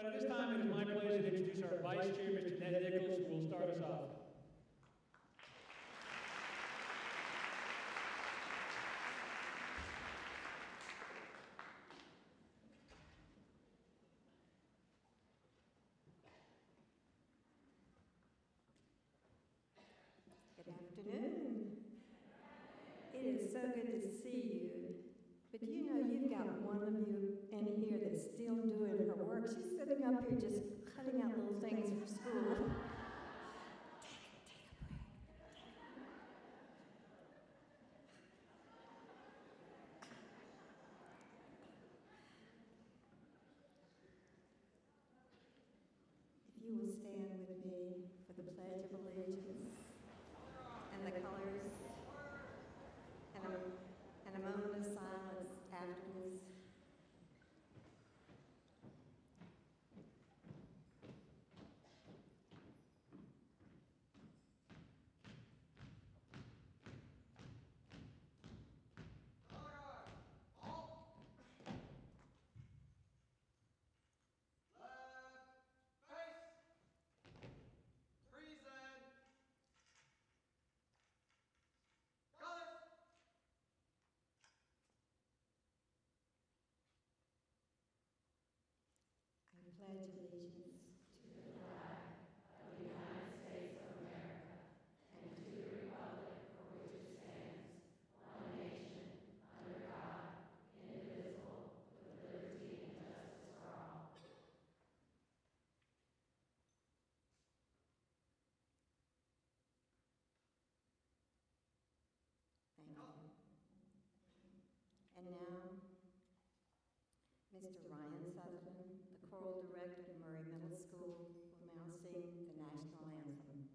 But at this time, it is my pleasure to introduce our Vice Chair, Mr. Ned Nichols, who will start us off. Good afternoon. It is so good to see you. But you know, you've got one of you in here that's still doing her work. She's sitting up here just cutting out little things for school. Take a break. If you will stand with me for the Pledge of Allegiance and the colors, and a moment of silence afterwards. I pledge allegiance to the flag of the United States of America and to the republic for which it stands, one nation, under God, indivisible, with liberty and justice for all. Thank you. And now, Mr. Ryan Sutherland, the choral director of Murray Middle School, will now sing the national anthem.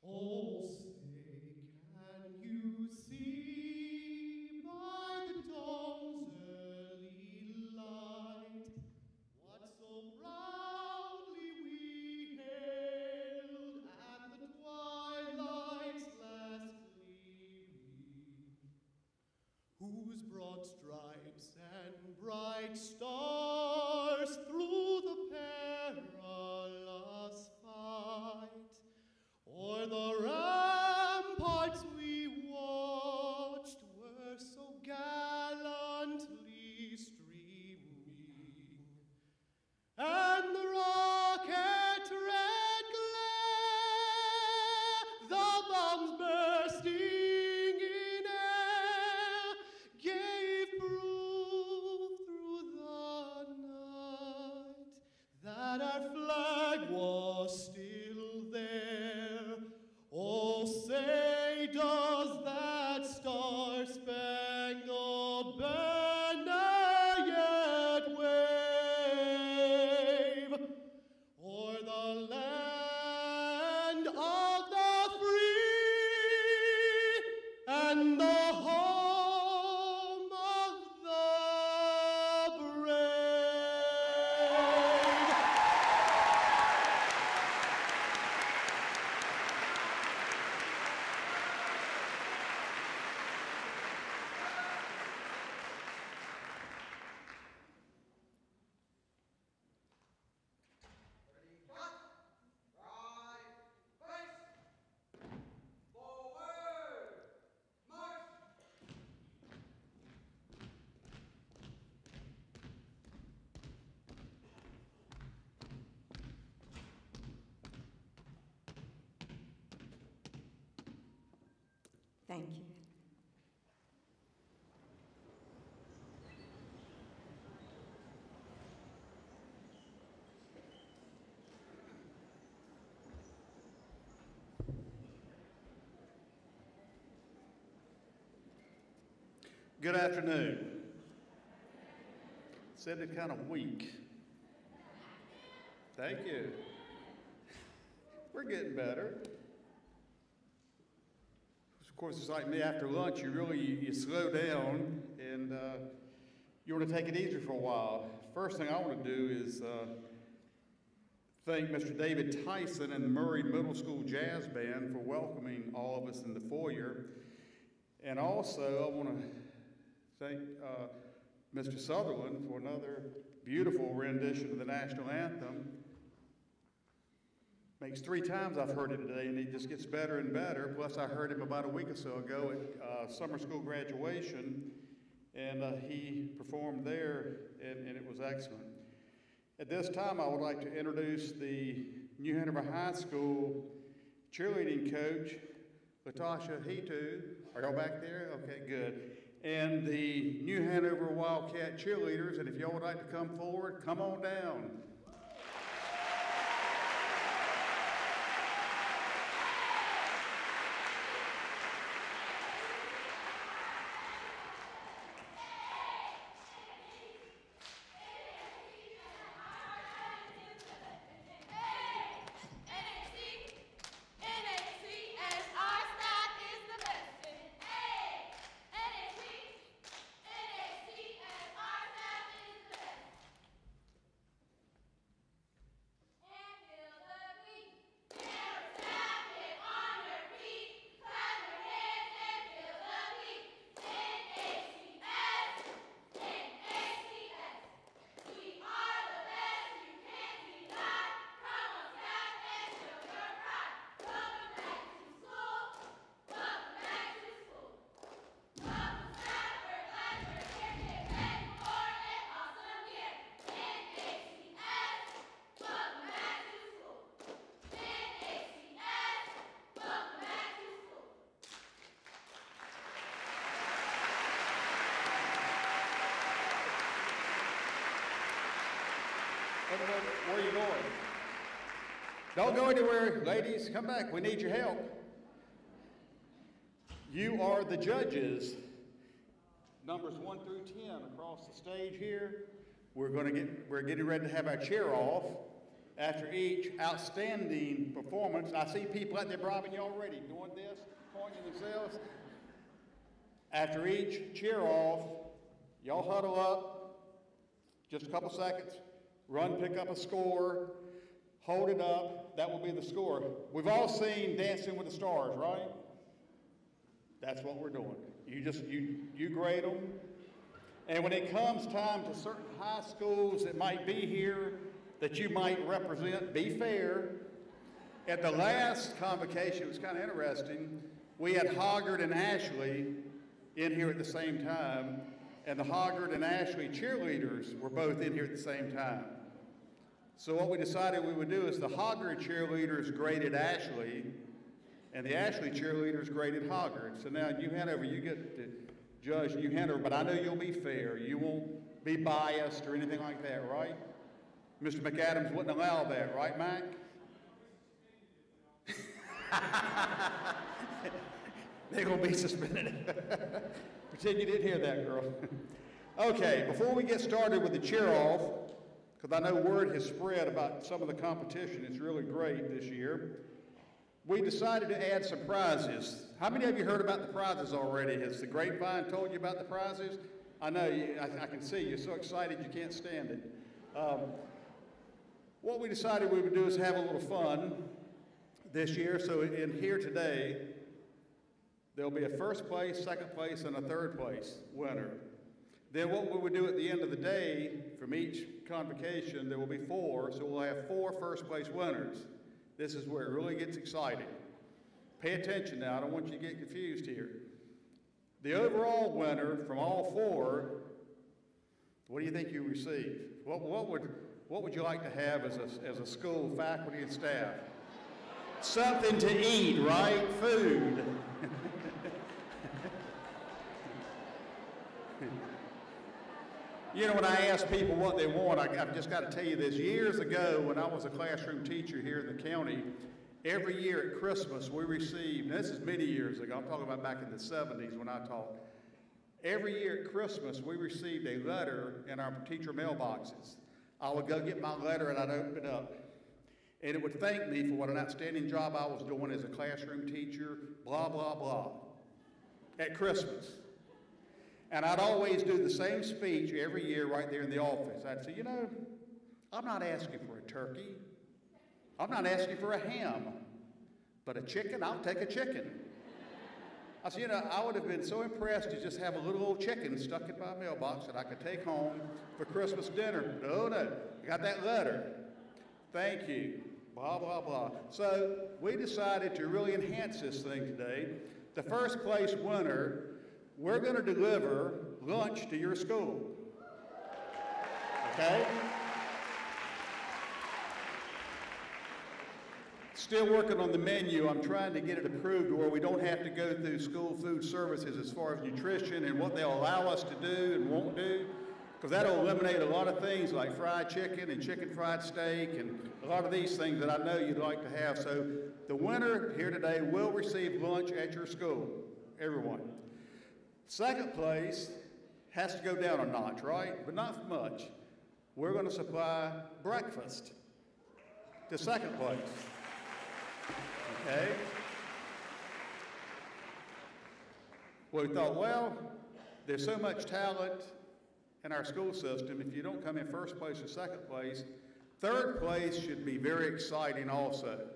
Oh, say, can you see by the dawn's early light what so proudly we hailed at the twilight's last gleaming, whose broad stripes and bright stars through the perilous fight o'er the ramparts we watched were so gallantly streaming, and the rocket red glare, the bombs bursting in air, gave proof through the night that our flag was still there. Oh, say, does that star-spangled banner yet wave o'er the land of the free and the home of the brave? Thank you. Good afternoon. Sounded kind of weak. Thank you. We're getting better. Of course, it's like me after lunch, you slow down and you want to take it easy for a while. First thing I want to do is thank Mr. David Tyson and the Murray Middle School Jazz Band for welcoming all of us in the foyer. And also, I want to thank Mr. Sutherland for another beautiful rendition of the national anthem. Makes 3 times I've heard it today, and it just gets better and better. Plus, I heard him about a week or so ago at summer school graduation, and he performed there, and it was excellent. At this time, I would like to introduce the New Hanover High School cheerleading coach, Latasha Hitu. Are y'all back there? Okay, good. And the New Hanover Wildcat cheerleaders, and if y'all would like to come forward, come on down. Where are you going? Don't go anywhere, ladies. Come back. We need your help. You are the judges. Numbers 1 through 10 across the stage here. We're getting ready to have our cheer off. After each outstanding performance, I see people out there bribing you already, doing this, pointing themselves. After each cheer off, y'all huddle up, just a couple seconds. Run, pick up a score, hold it up, that will be the score. We've all seen Dancing with the Stars, right? That's what we're doing. You grade them. And when it comes time to certain high schools that might be here, that you might represent, be fair. At the last convocation, it was kind of interesting, we had Hoggard and Ashley in here at the same time, and the Hoggard and Ashley cheerleaders were both in here at the same time. So what we decided we would do is the Hoggard cheerleaders graded Ashley, and the Ashley cheerleaders graded Hoggard. So now New Hanover, you get to judge New Hanover, but I know you'll be fair. You won't be biased or anything like that, right? Mr. McAdams wouldn't allow that, right, Mac? They're going to be suspended. Pretend you didn't hear that, girl. Okay, before we get started with the cheer-off, because I know word has spread about some of the competition, it's really great this year, we decided to add some prizes. How many of you heard about the prizes already? Has the grapevine told you about the prizes? I know, I can see you're so excited you can't stand it. What we decided we would do is have a little fun this year. So in here today, there'll be a first place, second place, and a third place winner. Then what we would do at the end of the day, from each convocation, there will be 4, so we'll have 4 first place winners. This is where it really gets exciting. Pay attention now, I don't want you to get confused here. The overall winner from all 4, what do you think you receive? What would you like to have as a school, faculty, and staff? Something to eat, right? Food. You know, when I ask people what they want, I've just got to tell you this. Years ago, when I was a classroom teacher here in the county, every year at Christmas we received, and this is many years ago, I'm talking about back in the 70s when I taught. Every year at Christmas we received a letter in our teacher mailboxes. I would go get my letter and I'd open it up. And it would thank me for what an outstanding job I was doing as a classroom teacher, blah, blah, blah, at Christmas. And I'd always do the same speech every year right there in the office. I'd say, you know, I'm not asking for a turkey. I'm not asking for a ham. But a chicken, I'll take a chicken. I said, you know, I would have been so impressed to just have a little old chicken stuck in my mailbox that I could take home for Christmas dinner. No, I got that letter. Thank you. Blah, blah, blah. So we decided to really enhance this thing today. The first place winner, we're going to deliver lunch to your school. Okay? Still working on the menu. I'm trying to get it approved where we don't have to go through school food services as far as nutrition and what they'll allow us to do and won't do, because that'll eliminate a lot of things like fried chicken and chicken fried steak and a lot of these things that I know you'd like to have. So the winner here today will receive lunch at your school, everyone. Second place has to go down a notch, right? But not much. We're going to supply breakfast to second place. Okay? Well, we thought, well, there's so much talent in our school system. If you don't come in first place or second place, third place should be very exciting also.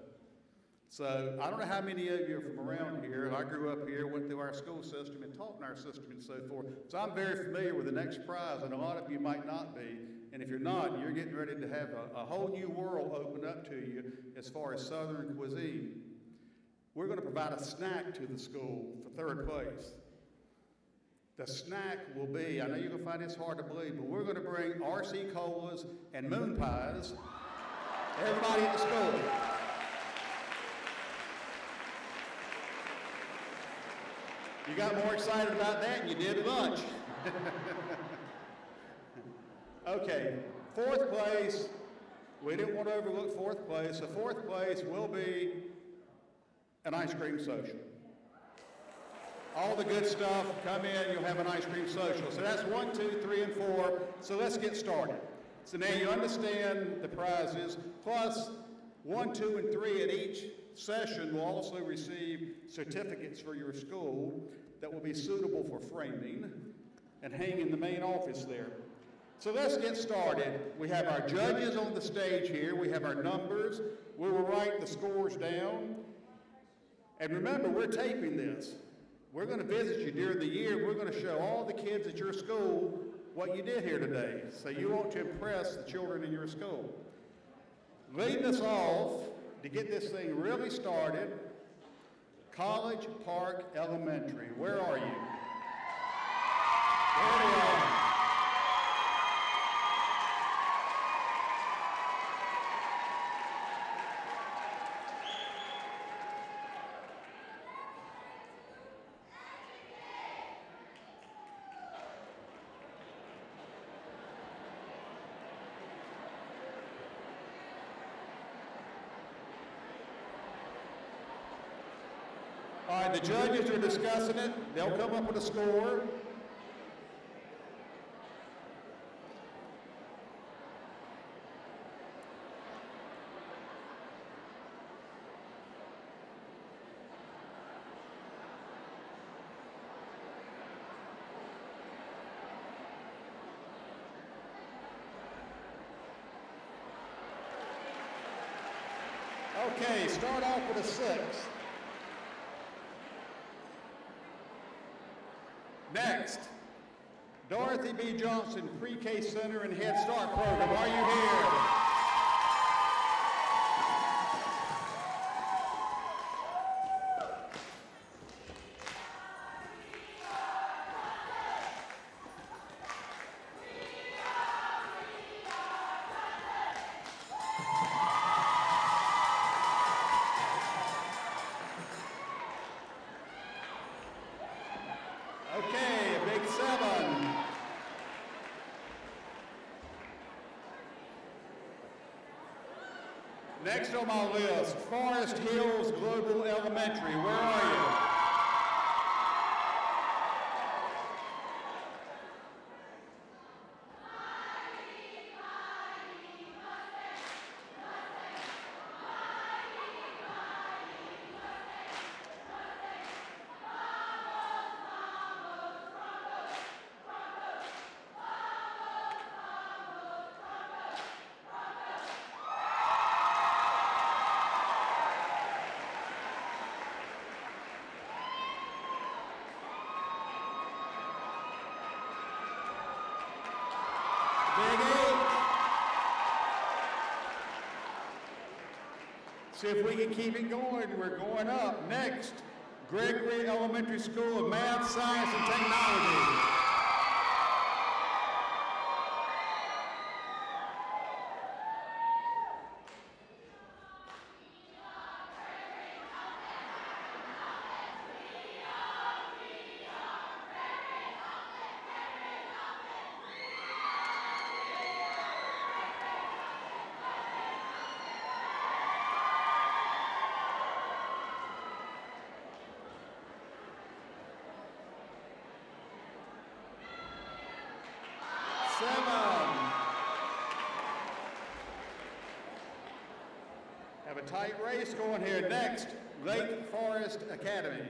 So I don't know how many of you are from around here. I grew up here, went through our school system and taught in our system and so forth. So I'm very familiar with the next prize, and a lot of you might not be. And if you're not, you're getting ready to have a whole new world open up to you as far as Southern cuisine. We're going to provide a snack to the school for third place. The snack will be, I know you're going to find this hard to believe, but we're going to bring RC colas and moon pies to everybody at the school. You got more excited about that than you did at lunch. Okay, fourth place, we didn't want to overlook fourth place. So fourth place will be an ice cream social. All the good stuff, come in, you'll have an ice cream social. So that's 1, 2, 3, and 4. So let's get started. So now you understand the prizes, plus 1, 2, and 3 at each session will also receive certificates for your school that will be suitable for framing and hang in the main office there. So let's get started. We have our judges on the stage here. We have our numbers. We will write the scores down. And remember, we're taping this. We're going to visit you during the year. We're going to show all the kids at your school what you did here today. So you want to impress the children in your school. Leading us off to get this thing really started, College Park Elementary. Where are you? There they are. All right, the judges are discussing it. They'll come up with a score. Okay, start off with a 6. Next, Dorothy B. Johnson Pre-K Center and Head Start Program. Are you here? Okay, a big 7. Next on my list, Forest Hills Global Elementary. Where are you? See if we can keep it going. We're going up. Next, Gregory Elementary School of Math, Science, and Technology. Have a tight race going here. Next, Lake Forest Academy.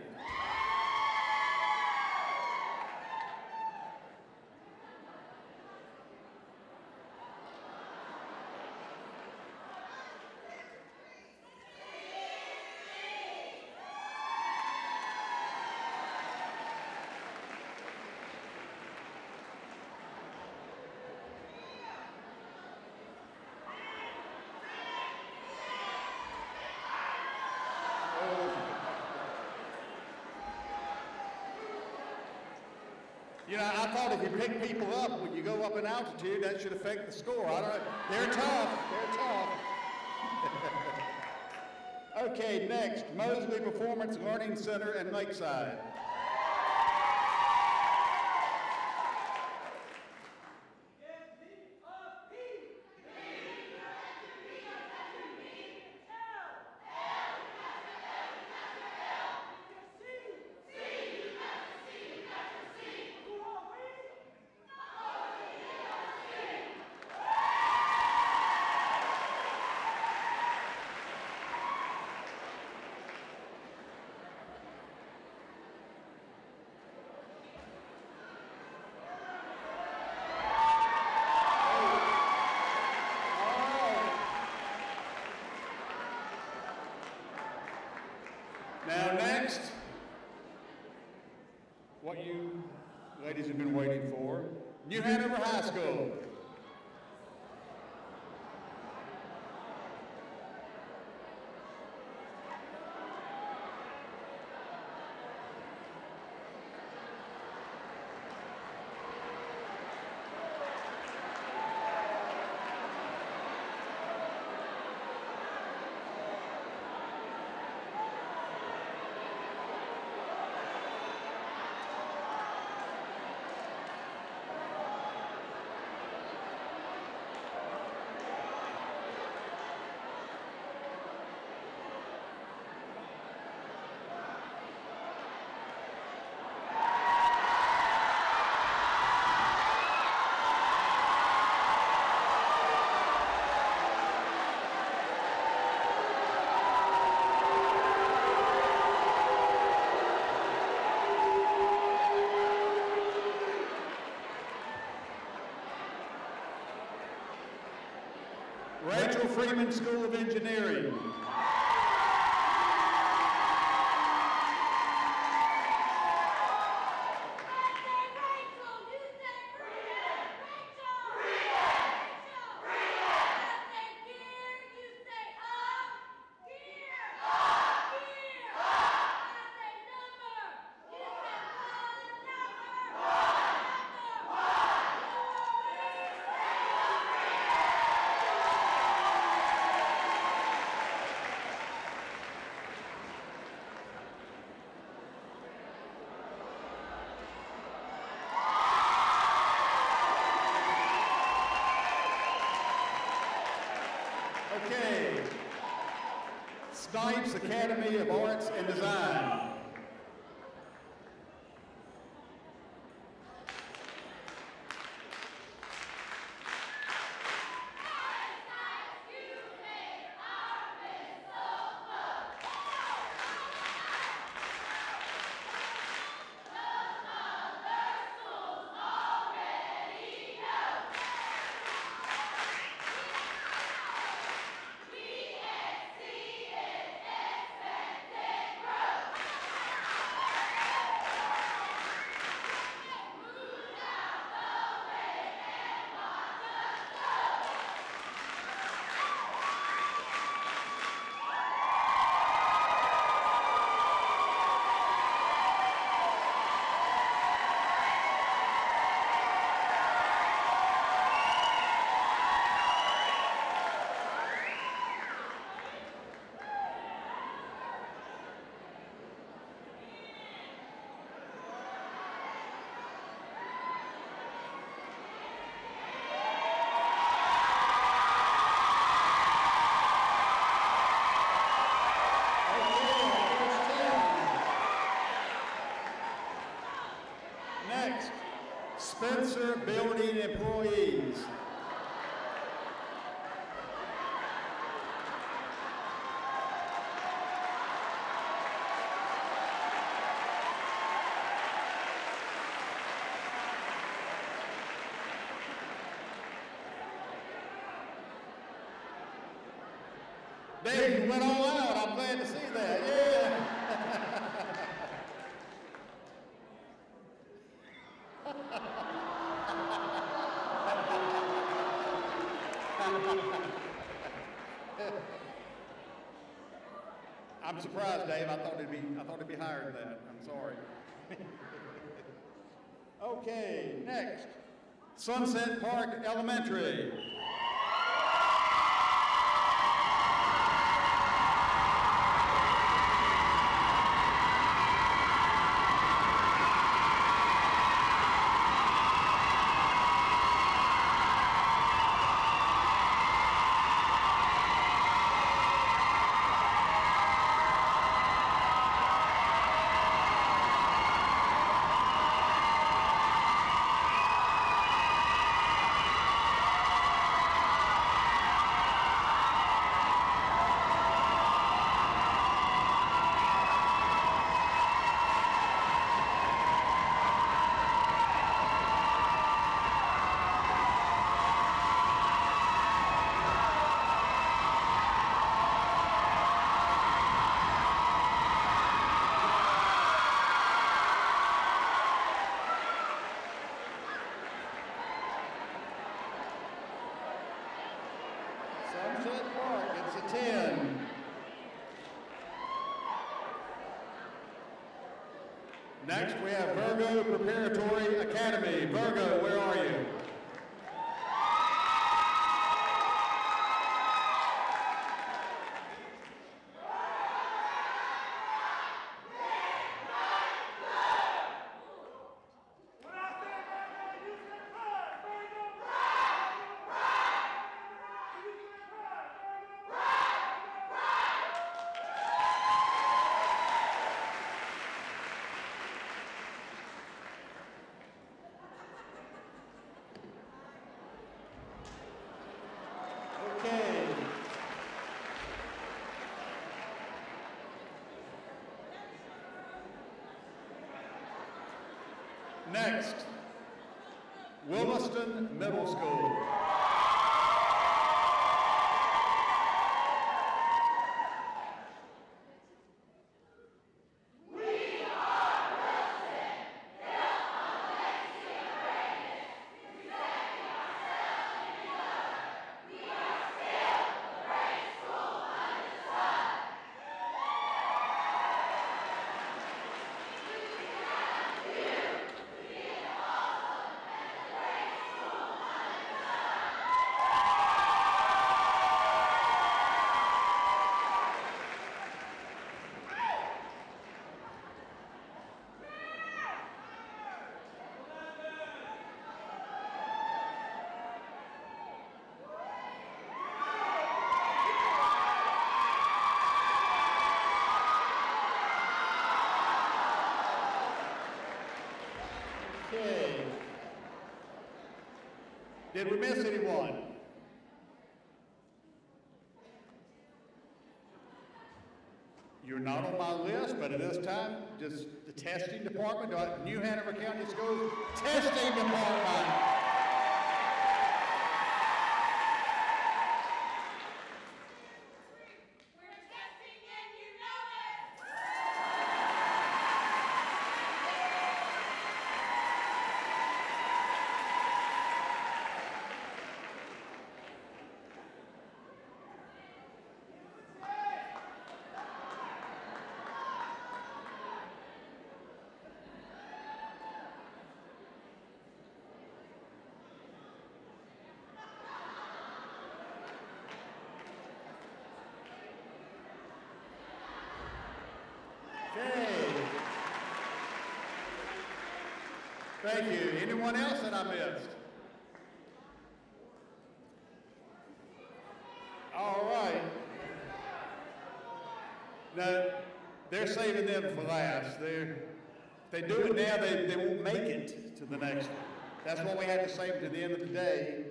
You know, I thought if you pick people up when you go up in altitude, that should affect the score. I don't know. They're tough. They're tough. Okay, next, Mosley Performance Learning Center in Lakeside. Now next, what you ladies have been waiting for, New Hanover High School. Rachel Freeman School of Engineering. Okay, Snipes Academy of Arts and Design. employees. Dave, you went all out. I'm glad to see that. Yeah. I'm surprised, Dave. I thought it'd be higher than that. I'm sorry. Okay, next. Sunset Park Elementary. Sunset Park, it's a 10. Next, we have Virgo Preparatory Academy. Virgo, where are you? Okay. Next, Williston Middle School. Okay. Did we miss anyone? You're not on my list, but at this time, just the testing department, New Hanover County Schools testing department. Okay. Thank you. Anyone else that I missed? All right. Now, they're saving them for last. If they do it now, they won't make it to the next one. That's what we had to say to the end of the day.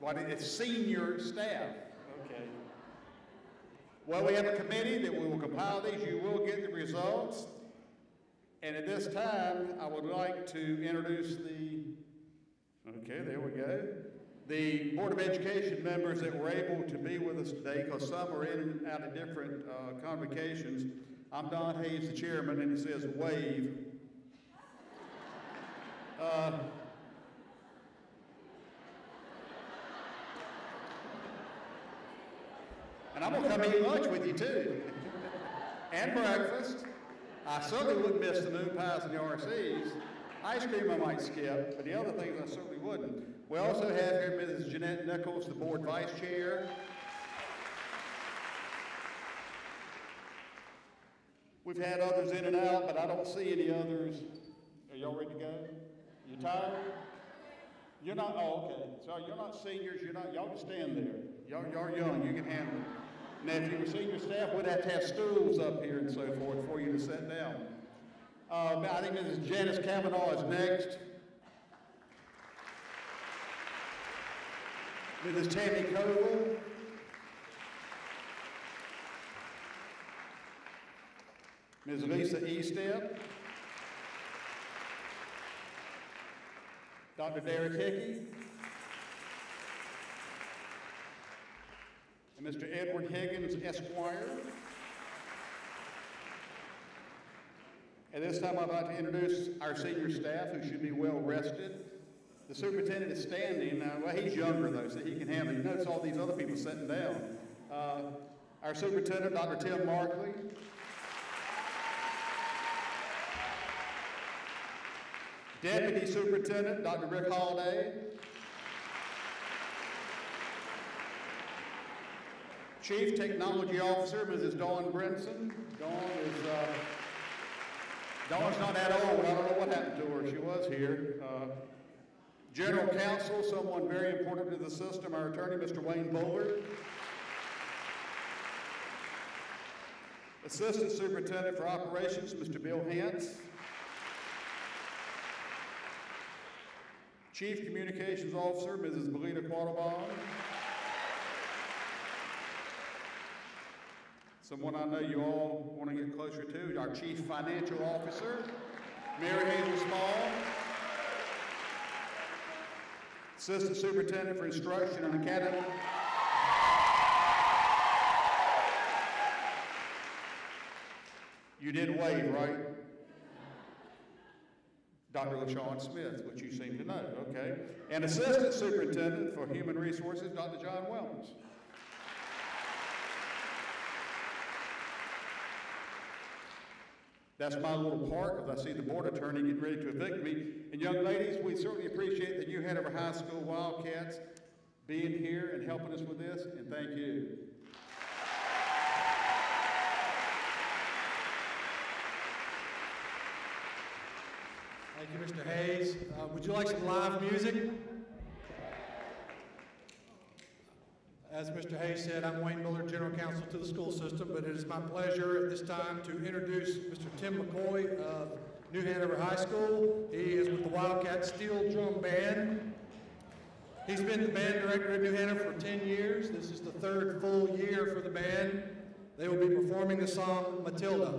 It's senior staff. Okay. Well, we have a committee that we will compile these. You will get the results. And at this time, I would like to introduce there we go. The Board of Education members that were able to be with us today, because some are in and out of different convocations. I'm Don Hayes, the chairman, and it says wave. And I'm going to come eat lunch with you too. And breakfast. I certainly wouldn't miss the moon pies and the RCs. Ice cream I might skip, but the other things I certainly wouldn't. We also have here Mrs. Jeanette Nichols, the board vice chair. We've had others in and out, but I don't see any others. Are y'all ready to go? You tired? You're not, oh, okay. So you're not seniors, y'all can stand there. Y'all young, you can handle it. Now, if you were senior staff, we'd have to have stools up here and so forth for you to sit down. I think Mrs. Janice Kavanaugh is next. Mrs. Tammy Coble. Ms. Lisa Estep. Dr. Derek Hickey. And Mr. Edward Higgins, Esquire. At this time, I'd like to introduce our senior staff, who should be well rested. The superintendent is standing. Well, he's younger, though, so he can handle it. You notice all these other people sitting down. Our superintendent, Dr. Tim Markley. Deputy Superintendent, Dr. Rick Holiday. Chief Technology Officer, Mrs. Dawn Brinson. Dawn's not that old. I don't know what happened to her. She was here. General Counsel, someone very important to the system, our attorney, Mr. Wayne Bullard. Assistant Superintendent for Operations, Mr. Bill Hance. Chief Communications Officer, Mrs. Belita Quattlebaum. Someone I know you all want to get closer to, our Chief Financial Officer, Mary Hazel Small. Assistant Superintendent for Instruction and Academy. You did wave, right? Dr. LaShawn Smith, which you seem to know, okay? And Assistant Superintendent for Human Resources, Dr. John Wellens. That's my little part, because I see the board attorney getting ready to evict me. And young ladies, we certainly appreciate that you Hanover High School Wildcats being here and helping us with this, and thank you. Thank you, Mr. Hayes. Would you like some live music? As Mr. Hayes said, I'm Wayne Bullard, General Counsel to the school system, but it is my pleasure at this time to introduce Mr. Tim McCoy of New Hanover High School. He is with the Wildcat Steel Drum Band. He's been the band director at New Hanover for 10 years. This is the third full year for the band. They will be performing the song Matilda.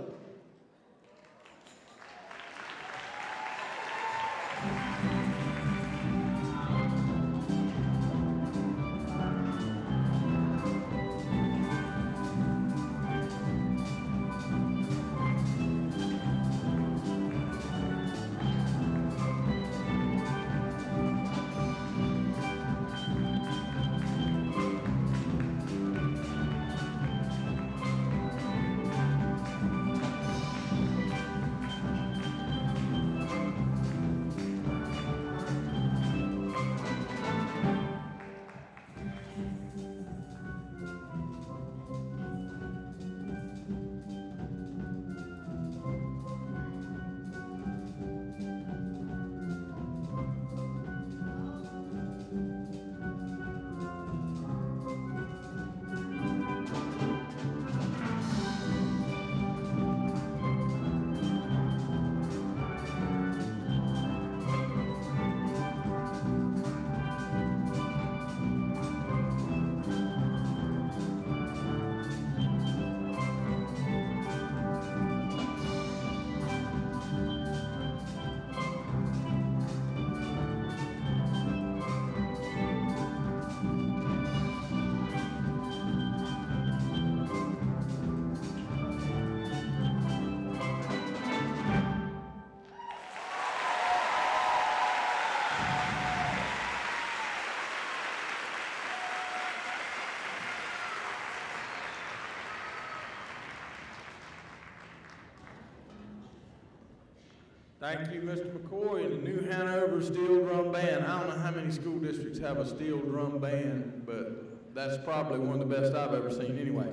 Thank you, Mr. McCoy, and the New Hanover Steel Drum Band. I don't know how many school districts have a steel drum band, but that's probably one of the best I've ever seen anyway.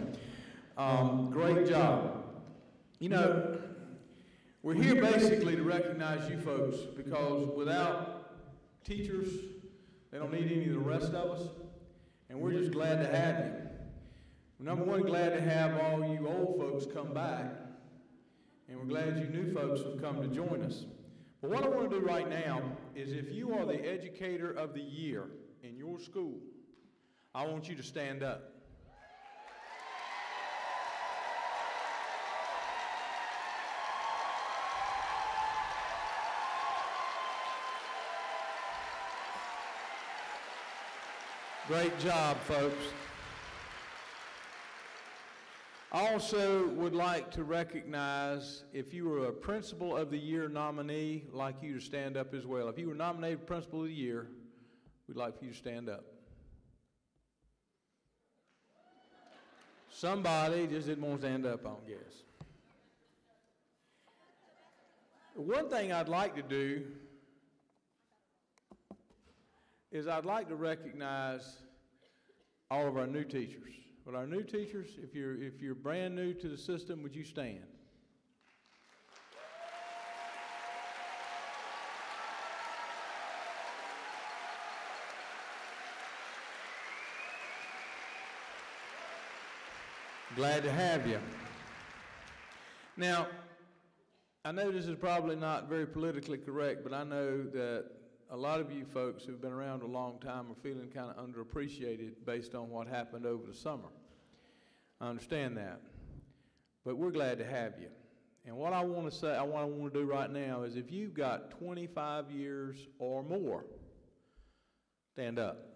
Great job. You know, we're here basically to recognize you folks, because without teachers, they don't need any of the rest of us, and we're just glad to have you. Number one, glad to have all you old folks come back, and we're glad you new folks have come to join us. But what I want to do right now is, if you are the educator of the year in your school, I want you to stand up. Great job, folks. I also would like to recognize, if you were a Principal of the Year nominee, I'd like you to stand up as well. If you were nominated Principal of the Year, we'd like for you to stand up. Somebody just didn't want to stand up, I don't guess. One thing I'd like to do is I'd like to recognize all of our new teachers. But our new teachers, if you're brand new to the system, would you stand? Glad to have you. Now, I know this is probably not very politically correct, but I know that a lot of you folks who've been around a long time are feeling kind of underappreciated based on what happened over the summer. I understand that. But we're glad to have you. And what I want to say, what I want to do right now is, if you've got 25 years or more, stand up.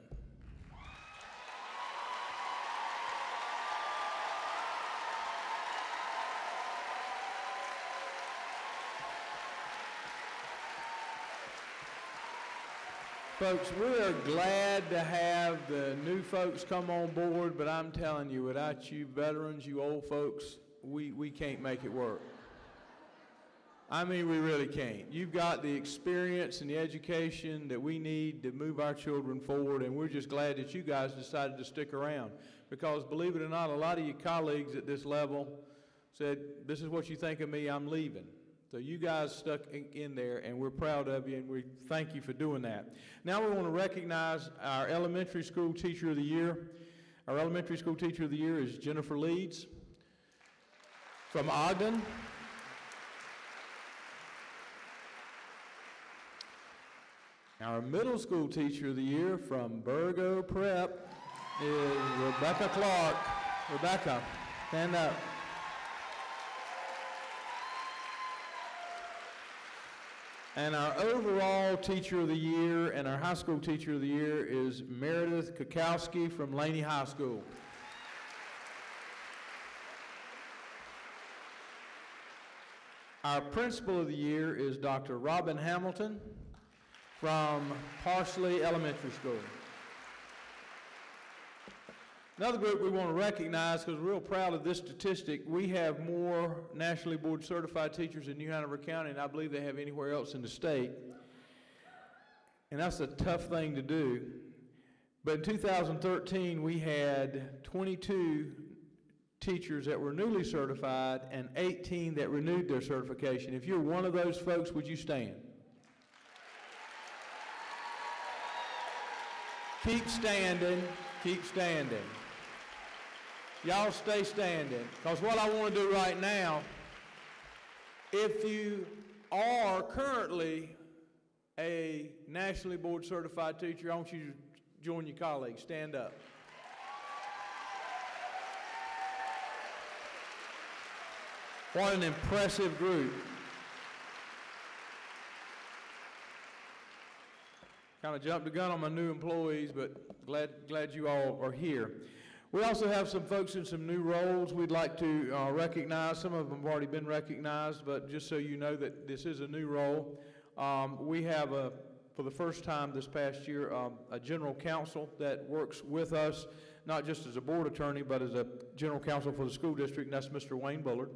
Folks, we are glad to have the new folks come on board, but I'm telling you, without you veterans, you old folks, we can't make it work. I mean, we really can't. You've got the experience and the education that we need to move our children forward, and we're just glad that you guys decided to stick around. Because believe it or not, a lot of your colleagues at this level said, "This is what you think of me, I'm leaving." So you guys stuck in there, and we're proud of you, and we thank you for doing that. Now we want to recognize our elementary school teacher of the year. Our elementary school teacher of the year is Jennifer Leeds from Ogden. Our middle school teacher of the year from Burgo Prep is Rebecca Clark. Rebecca, stand up. And our overall teacher of the year and our high school teacher of the year is Meredith Kukowski from Laney High School. Our principal of the year is Dr. Robin Hamilton from Parsley Elementary School. Another group we want to recognize, because we're real proud of this statistic, we have more nationally board certified teachers in New Hanover County than I believe they have anywhere else in the state. And that's a tough thing to do. But in 2013, we had 22 teachers that were newly certified and 18 that renewed their certification. If you're one of those folks, would you stand? Keep standing, keep standing. Y'all stay standing, because what I want to do right now, if you are currently a nationally board certified teacher, I want you to join your colleagues. Stand up. What an impressive group. Kind of jumped the gun on my new employees, but glad you all are here. We also have some folks in some new roles we'd like to recognize. Some of them have already been recognized, but just so you know that this is a new role. We have, for the first time this past year, a general counsel that works with us, not just as a board attorney, but as a general counsel for the school district, and that's Mr. Wayne Bullard.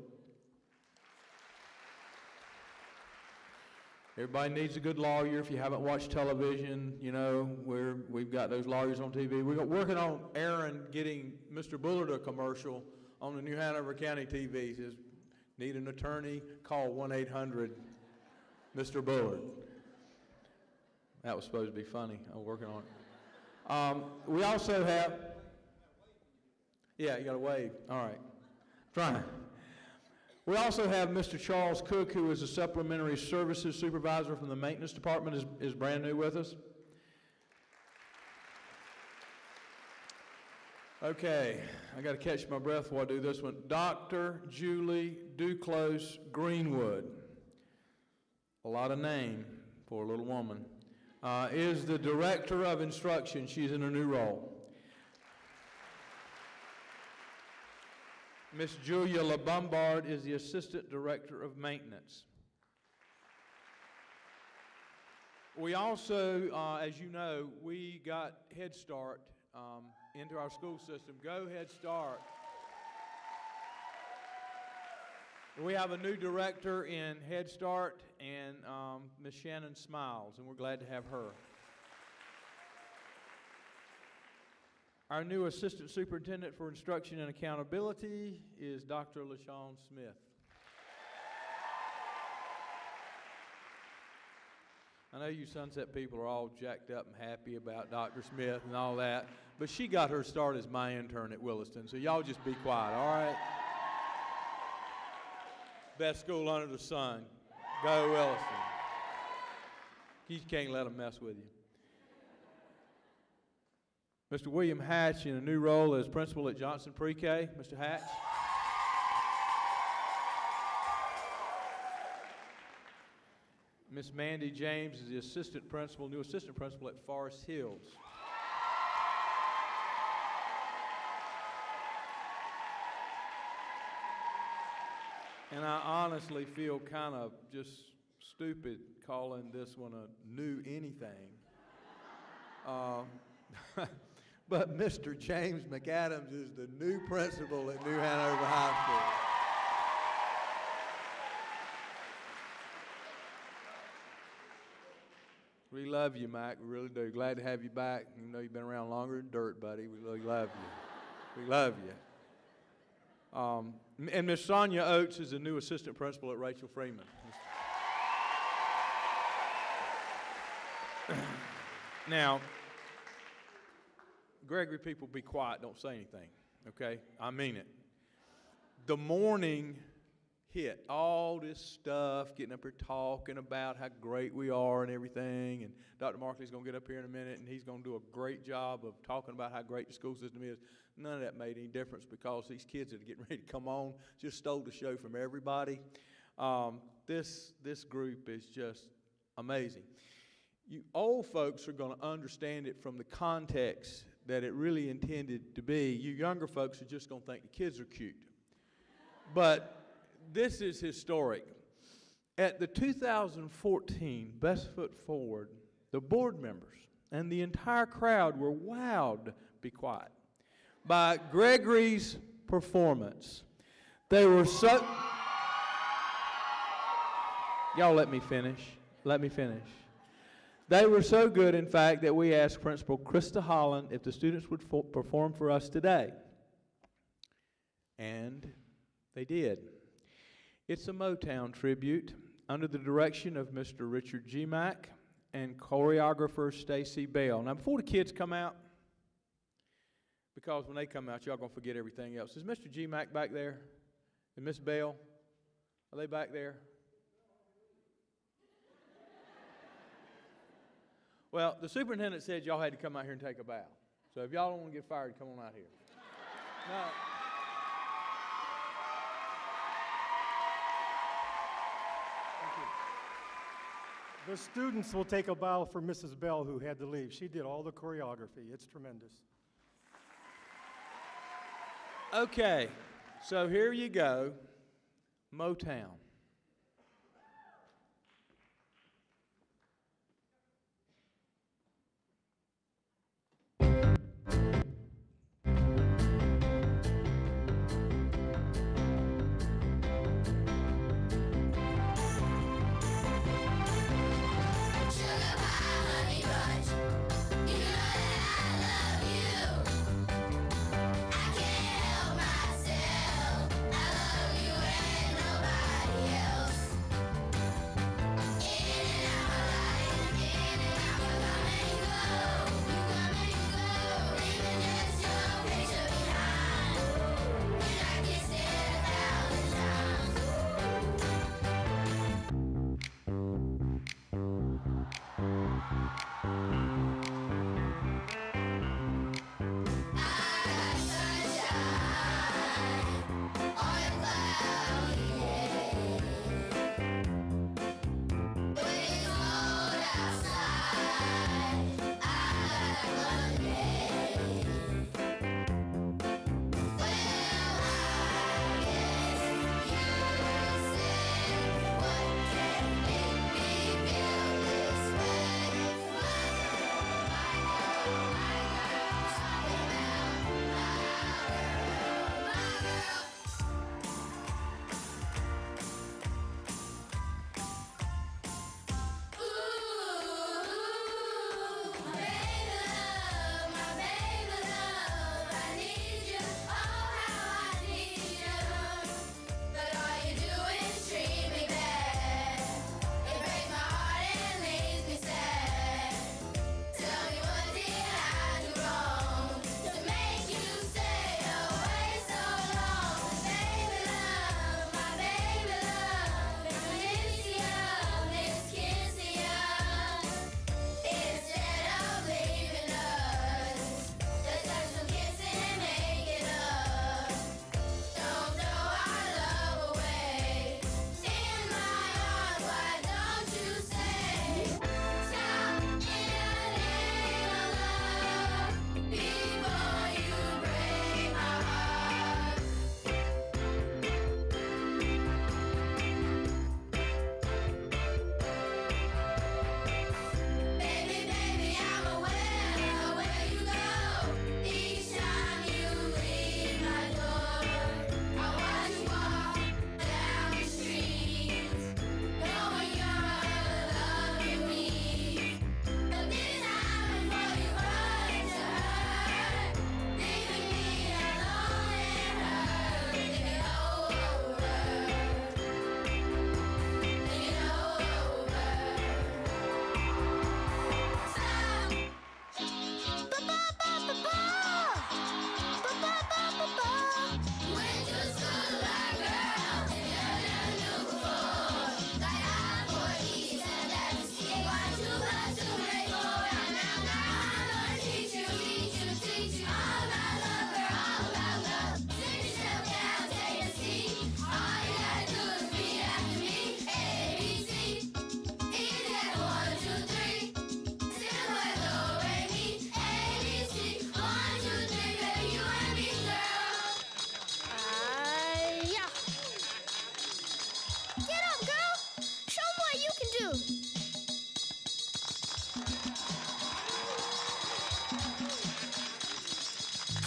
Everybody needs a good lawyer. If you haven't watched television, you know, we've got those lawyers on TV. We're working on Aaron getting Mr. Bullard a commercial on the new Hanover County TV. He says, need an attorney? Call 1-800-Mr. Bullard. That was supposed to be funny. I'm working on it. We also have, yeah, you got to wave. All right. Trying. We also have Mr. Charles Cook, who is a supplementary services supervisor from the maintenance department, is brand new with us. Okay, I got to catch my breath while I do this one. Dr. Julie Duclos Greenwood, a lot of name for a little woman, is the director of instruction. She's in a new role. Miss Julia LaBombard is the assistant director of maintenance. We also, as you know, we got Head Start into our school system. Go Head Start. We have a new director in Head Start, and Miss Shannon Smiles, and we're glad to have her. Our new assistant superintendent for instruction and accountability is Dr. LaShawn Smith. I know you Sunset people are all jacked up and happy about Dr. Smith and all that, but she got her start as my intern at Williston, so y'all just be quiet, all right? Best school under the sun. Go Williston. You can't let them mess with you. Mr. William Hatch in a new role as principal at Johnson Pre-K. Mr. Hatch. Miss Mandy James is the assistant principal, new assistant principal at Forest Hills. And I honestly feel kind of just stupid calling this one a new anything. But Mr. James McAdams is the new principal at New Hanover High School. We love you, Mike. We really do. Glad to have you back. You know you've been around longer than dirt, buddy. We really love you. We love you. And Miss Sonia Oates is the new assistant principal at Rachel Freeman. Now, Gregory people, be quiet. Don't say anything, okay? I mean it. The morning hit, all this stuff, getting up here talking about how great we are and everything, and Dr. Markley's going to get up here in a minute, and he's going to do a great job of talking about how great the school system is. None of that made any difference because these kids that are getting ready to come on just stole the show from everybody. This group is just amazing. You old folks are going to understand it from the context that it really intended to be. You younger folks are just going to think the kids are cute. But this is historic. At the 2014 Best Foot Forward, the board members and the entire crowd were wowed, be quiet, by Gregory's performance. They were so... Y'all let me finish. Let me finish. They were so good, in fact, that we asked Principal Krista Holland if the students would perform for us today. And they did. It's a Motown tribute under the direction of Mr. Richard G. Mack and choreographer Stacy Bell. Now, before the kids come out, because when they come out, y'all going to forget everything else. Is Mr. G. Mack back there? And Miss Bell? Are they back there? Well, the superintendent said y'all had to come out here and take a bow. So if y'all don't want to get fired, come on out here. No. The students will take a bow for Mrs. Bell, who had to leave. She did all the choreography. It's tremendous. Okay, so here you go, Motown.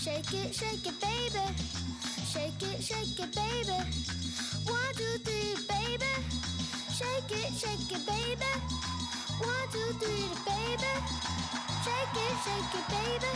shake it, baby. Shake it, baby. 1, 2, 3, baby. Shake it, baby. 1, 2, 3, baby. Shake it, baby.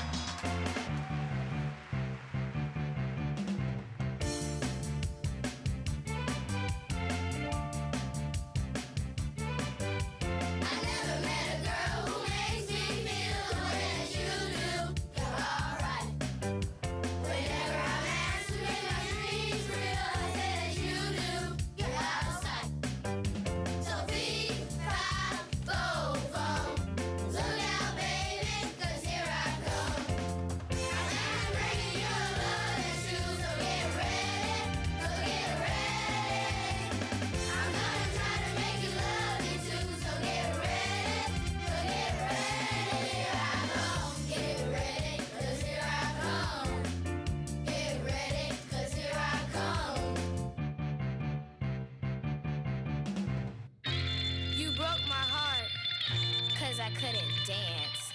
I couldn't dance.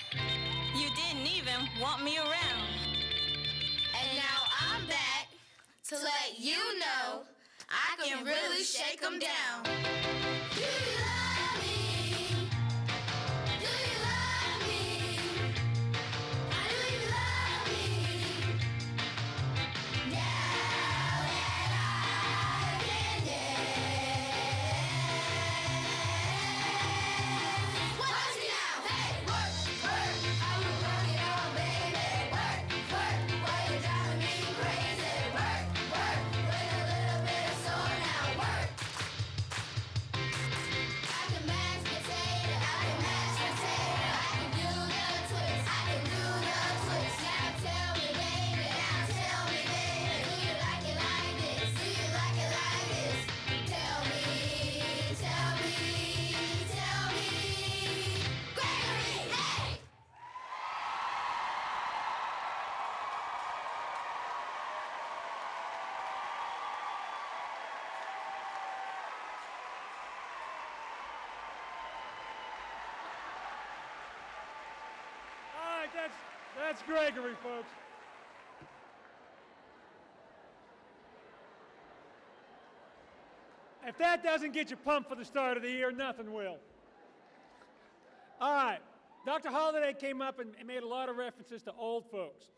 You didn't even want me around. And now I'm back to let you know I can really shake 'em down. Do you love me? Do you love me? Do you love me? Now that I can dance. Watch me now, hey, work, I will work it all, baby. Work, while you're driving me crazy. Work, with a little bit of soul now. Work. I can mash potato, I can do the twist, Now tell me, baby, do you like it like this? Do you like it like this? Tell me, Gregory, hey! All right, that's Gregory, folks. If that doesn't get you pumped for the start of the year, nothing will. All right, Dr. Holliday came up and made a lot of references to old folks.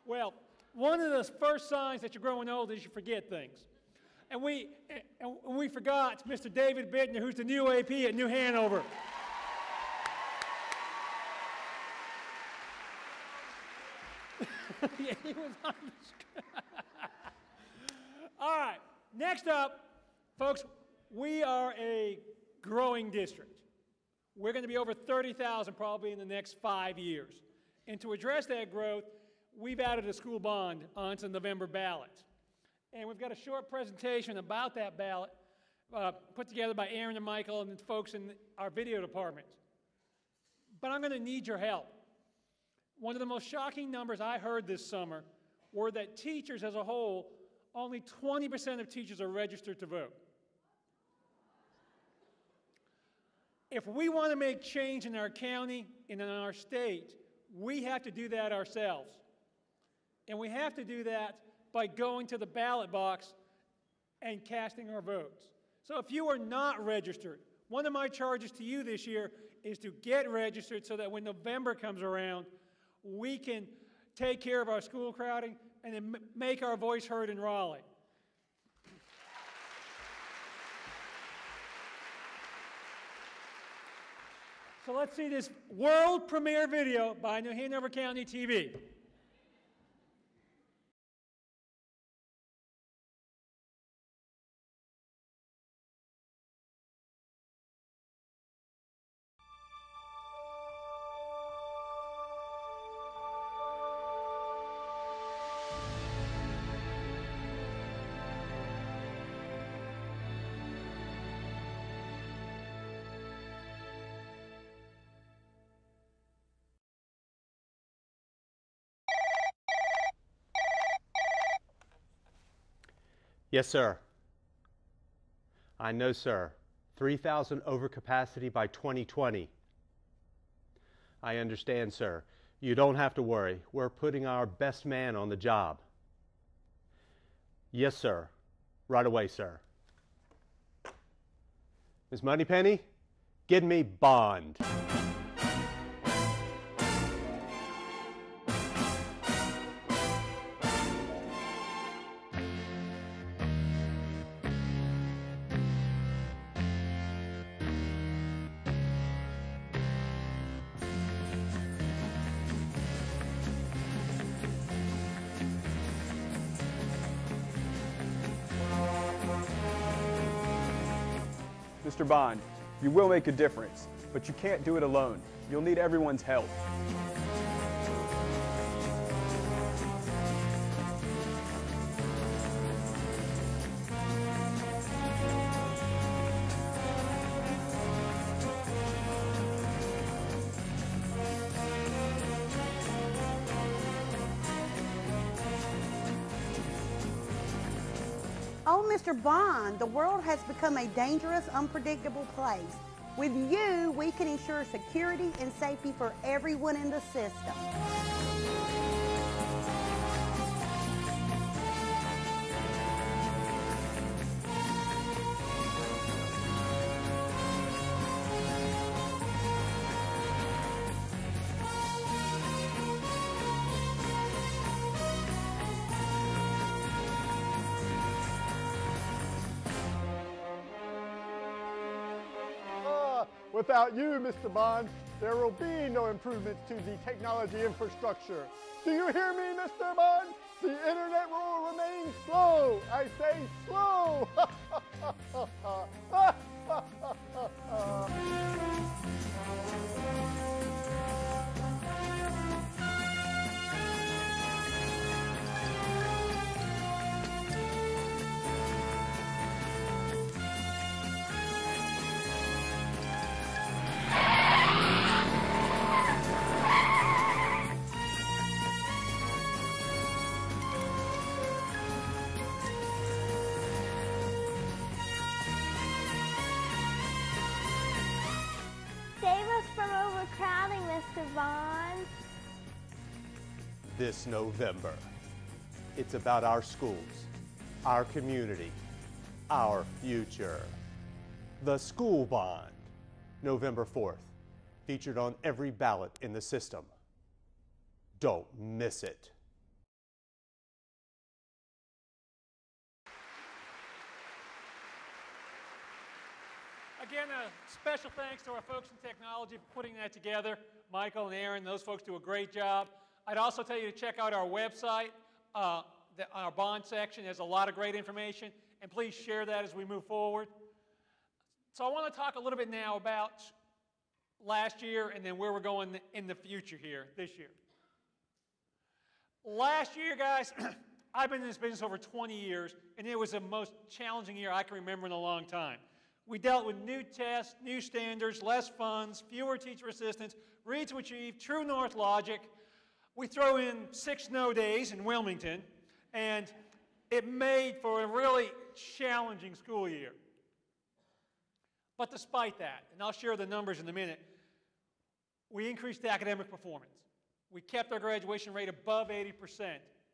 Well, one of the first signs that you're growing old is you forget things. And we forgot Mr. David Bittner, who's the new AP at New Hanover. Yeah, he was on the screen. All right, next up, folks, we are a growing district. We're going to be over 30,000 probably in the next 5 years. And to address that growth, we've added a school bond onto the November ballot. And we've got a short presentation about that ballot put together by Aaron and Michael and the folks in our video department. But I'm going to need your help. One of the most shocking numbers I heard this summer were that teachers as a whole, only 20% of teachers are registered to vote. If we want to make change in our county and in our state, we have to do that ourselves. And we have to do that by going to the ballot box and casting our votes. So if you are not registered, one of my charges to you this year is to get registered so that when November comes around, we can take care of our school crowding and then make our voice heard in Raleigh. So let's see this world premiere video by New Hanover County TV. Yes, sir. I know, sir. 3,000 overcapacity by 2020. I understand, sir. You don't have to worry. We're putting our best man on the job. Yes, sir. Right away, sir. Miss Moneypenny, get me Bond. Mr. Bond, you will make a difference, but you can't do it alone. You'll need everyone's help. Oh, Mr. Bond, the world has become a dangerous, unpredictable place. With you, we can ensure security and safety for everyone in the system. Without you, Mr. Bond, there will be no improvements to the technology infrastructure. Do you hear me, Mr. Bond? The internet will remain slow. I say slow. Save us from overcrowding, Mr. Bond. This November, it's about our schools, our community, our future. The School Bond, November 4th, featured on every ballot in the system. Don't miss it. Again, a special thanks to our folks in technology for putting that together. Michael and Aaron, those folks do a great job. I'd also tell you to check out our website. Our bond section has a lot of great information, and please share that as we move forward. So I want to talk a little bit now about last year and then where we're going in the future here this year. Last year, guys, I've been in this business over 20 years, and it was the most challenging year I can remember in a long time. We dealt with new tests, new standards, less funds, fewer teacher assistants, Read to Achieve, True North logic. We throw in 6 snow days in Wilmington, and it made for a really challenging school year. But despite that, and I'll share the numbers in a minute, we increased academic performance. We kept our graduation rate above 80%,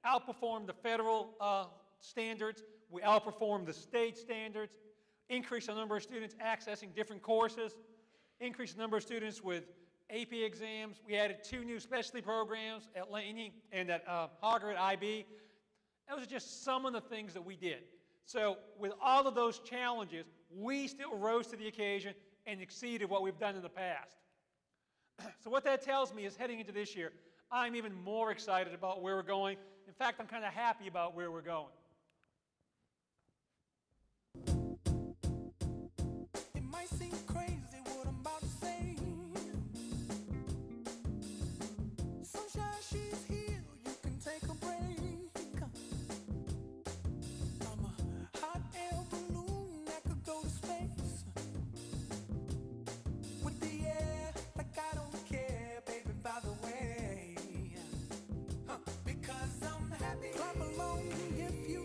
outperformed the federal standards, we outperformed the state standards, increased the number of students accessing different courses, increased the number of students with AP exams. We added 2 new specialty programs at Laney and at Hogger at IB. Those are just some of the things that we did. So with all of those challenges, we still rose to the occasion and exceeded what we've done in the past. So what that tells me is heading into this year, I'm even more excited about where we're going. In fact, I'm kind of happy about where we're going. Clap along if you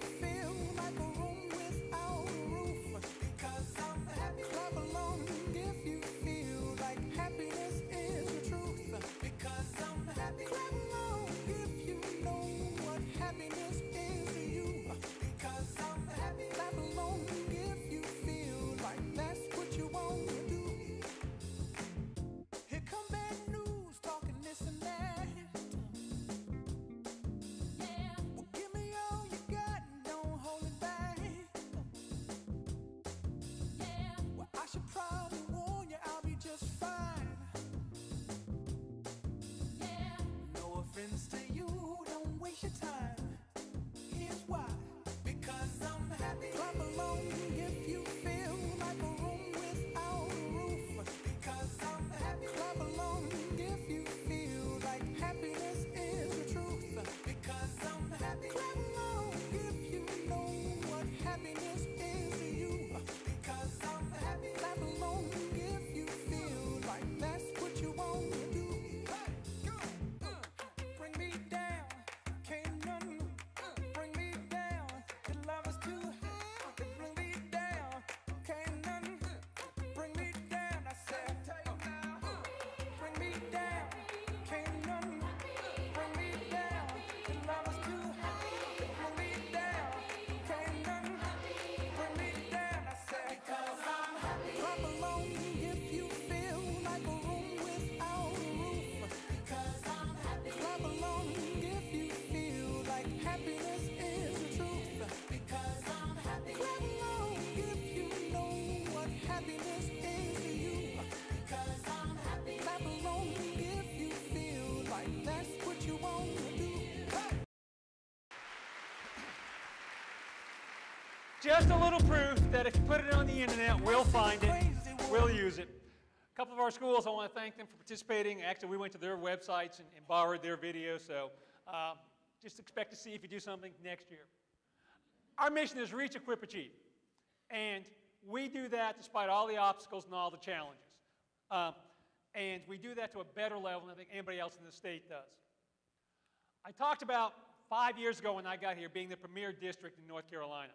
just a little proof that if you put it on the internet, we'll find it, we'll use it. A couple of our schools, I want to thank them for participating. Actually, we went to their websites and borrowed their videos, so just expect to see if you do something next year. Our mission is reach, equip, achieve. And we do that despite all the obstacles and all the challenges. And we do that to a better level than I think anybody else in the state does. I talked about 5 years ago when I got here being the premier district in North Carolina.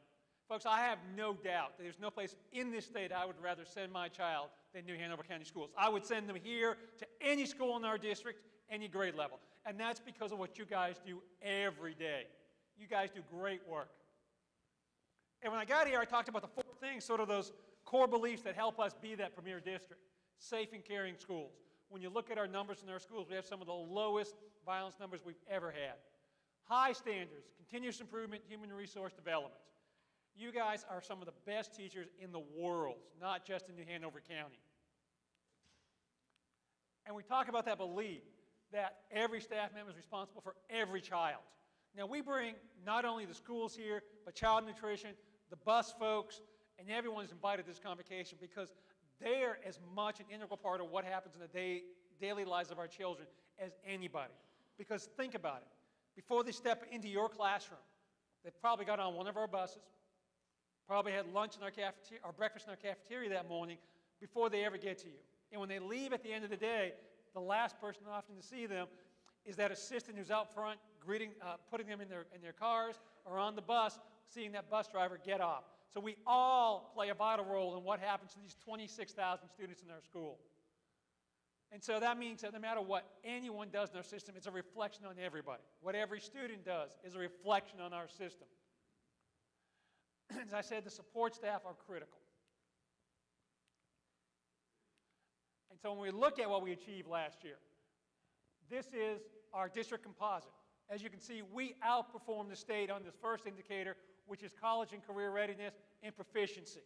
Folks, I have no doubt that there's no place in this state I would rather send my child than New Hanover County Schools. I would send them here to any school in our district, any grade level. And that's because of what you guys do every day. You guys do great work. And when I got here, I talked about the 4 things, sort of those core beliefs that help us be that premier district. Safe and caring schools. When you look at our numbers in our schools, we have some of the lowest violence numbers we've ever had. High standards, continuous improvement, human resource development. You guys are some of the best teachers in the world, not just in New Hanover County. And we talk about that belief that every staff member is responsible for every child. Now we bring not only the schools here, but child nutrition, the bus folks, and everyone is invited to this convocation because they're as much an integral part of what happens in the daily lives of our children as anybody. Because think about it. Before they step into your classroom, they've probably got on one of our buses, probably had lunch in our cafeteria or breakfast in our cafeteria that morning before they ever get to you. And when they leave at the end of the day, the last person often to see them is that assistant who's out front greeting, putting them in their cars or on the bus, seeing that bus driver get off. So we all play a vital role in what happens to these 26,000 students in our school. And so that means that no matter what anyone does in our system, it's a reflection on everybody. What every student does is a reflection on our system. As I said, the support staff are critical. And so when we look at what we achieved last year, this is our district composite. As you can see, we outperformed the state on this first indicator, which is college and career readiness and proficiency.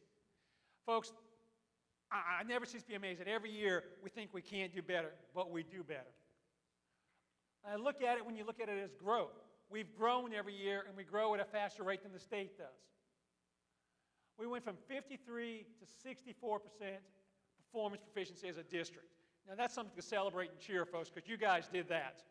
Folks, I never cease to be amazed that every year we think we can't do better, but we do better. I look at it when you look at it as growth. We've grown every year, and we grow at a faster rate than the state does. We went from 53 to 64% performance proficiency as a district. Now that's something to celebrate and cheer, folks, because you guys did that.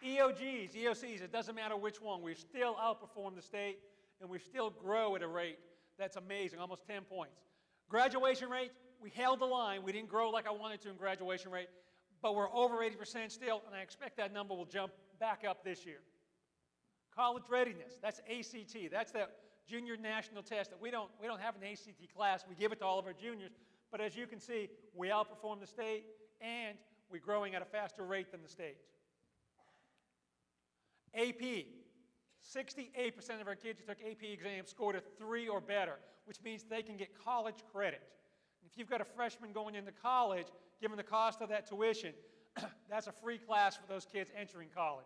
EOGs, EOCs, it doesn't matter which one. We've still outperformed the state, and we still grow at a rate that's amazing, almost 10 points. Graduation rate, we held the line. We didn't grow like I wanted to in graduation rate, but we're over 80% still, and I expect that number will jump back up this year. College readiness, that's ACT. That's that junior national test that we don't have an ACT class. We give it to all of our juniors, but as you can see, we outperform the state, and we're growing at a faster rate than the state. AP, 68% of our kids who took AP exams scored a 3 or better, which means they can get college credit. If you've got a freshman going into college, given the cost of that tuition, that's a free class for those kids entering college.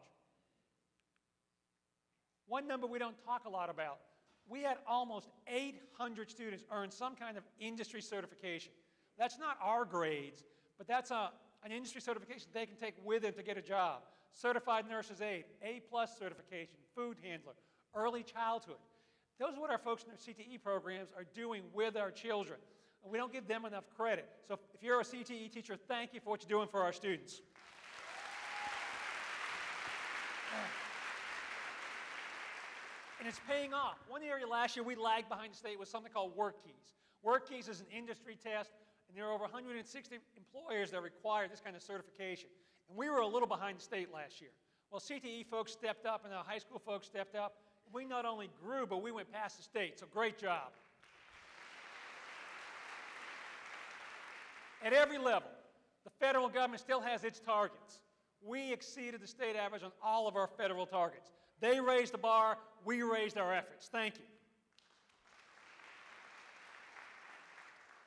One number we don't talk a lot about, we had almost 800 students earn some kind of industry certification. That's not our grades, but that's an industry certification they can take with them to get a job. Certified nurse's aide, A+ certification, food handler, early childhood. Those are what our folks in our CTE programs are doing with our children. And we don't give them enough credit. So if you're a CTE teacher, thank you for what you're doing for our students. And it's paying off. One area last year we lagged behind the state was something called Work Keys. Work Keys is an industry test, and there are over 160 employers that require this kind of certification. And we were a little behind the state last year. Well, CTE folks stepped up, and our high school folks stepped up. We not only grew, but we went past the state, so great job. At every level, the federal government still has its targets. We exceeded the state average on all of our federal targets. They raised the bar, we raised our efforts. Thank you.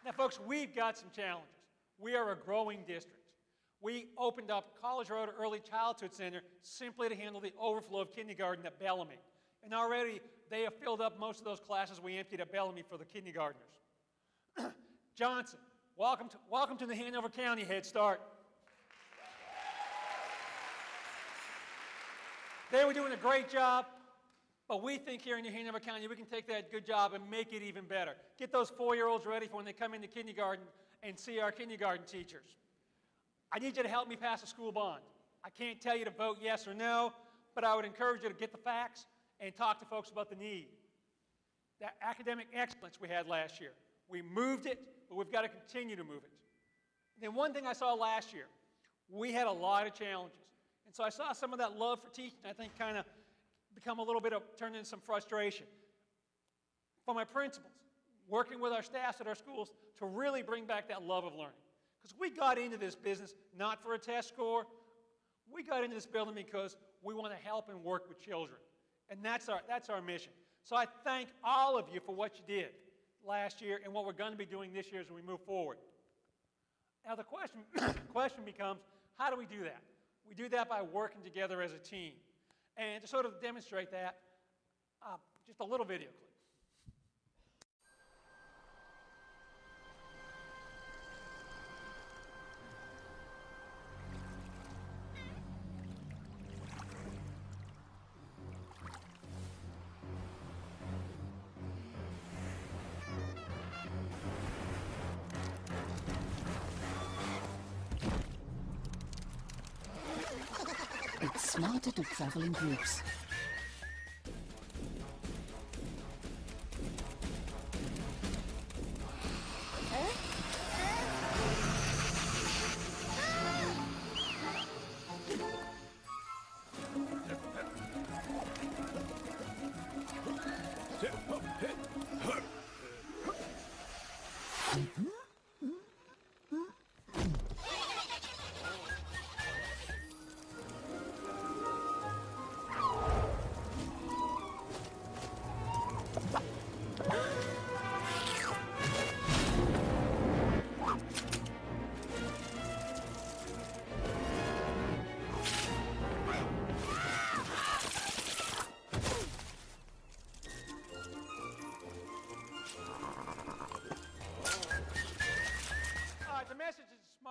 Now, folks, we've got some challenges. We are a growing district. We opened up College Road Early Childhood Center simply to handle the overflow of kindergarten at Bellamy. And already they have filled up most of those classes we emptied at Bellamy for the kindergartners. Johnson, welcome to the Hanover County Head Start. They were doing a great job, but we think here in New Hanover County we can take that good job and make it even better. Get those 4-year-olds ready for when they come into kindergarten and see our kindergarten teachers. I need you to help me pass a school bond. I can't tell you to vote yes or no, but I would encourage you to get the facts and talk to folks about the need. That academic excellence we had last year, we moved it, but we've got to continue to move it. And then one thing I saw last year, we had a lot of challenges. And so I saw some of that love for teaching, I think, kind of become a little bit of, turned into some frustration. For my principals, working with our staffs at our schools to really bring back that love of learning. Because we got into this business not for a test score. We got into this building because we want to help and work with children. And that's our mission. So I thank all of you for what you did last year and what we're going to be doing this year as we move forward. Now the question becomes, how do we do that? We do that by working together as a team. And to sort of demonstrate that, just a little video clip. It's smarter to travel in groups.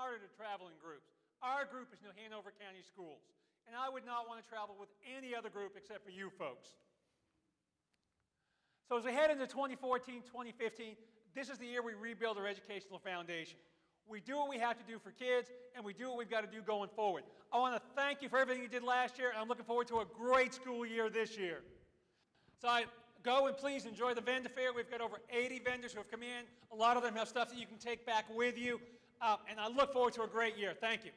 To travel in groups. Our group is New Hanover County Schools, and I would not want to travel with any other group except for you folks. So as we head into 2014, 2015, this is the year we rebuild our educational foundation. We do what we have to do for kids, and we do what we've got to do going forward. I want to thank you for everything you did last year, and I'm looking forward to a great school year this year. So go and please enjoy the vendor fair. We've got over 80 vendors who have come in. A lot of them have stuff that you can take back with you. And I look forward to a great year. Thank you.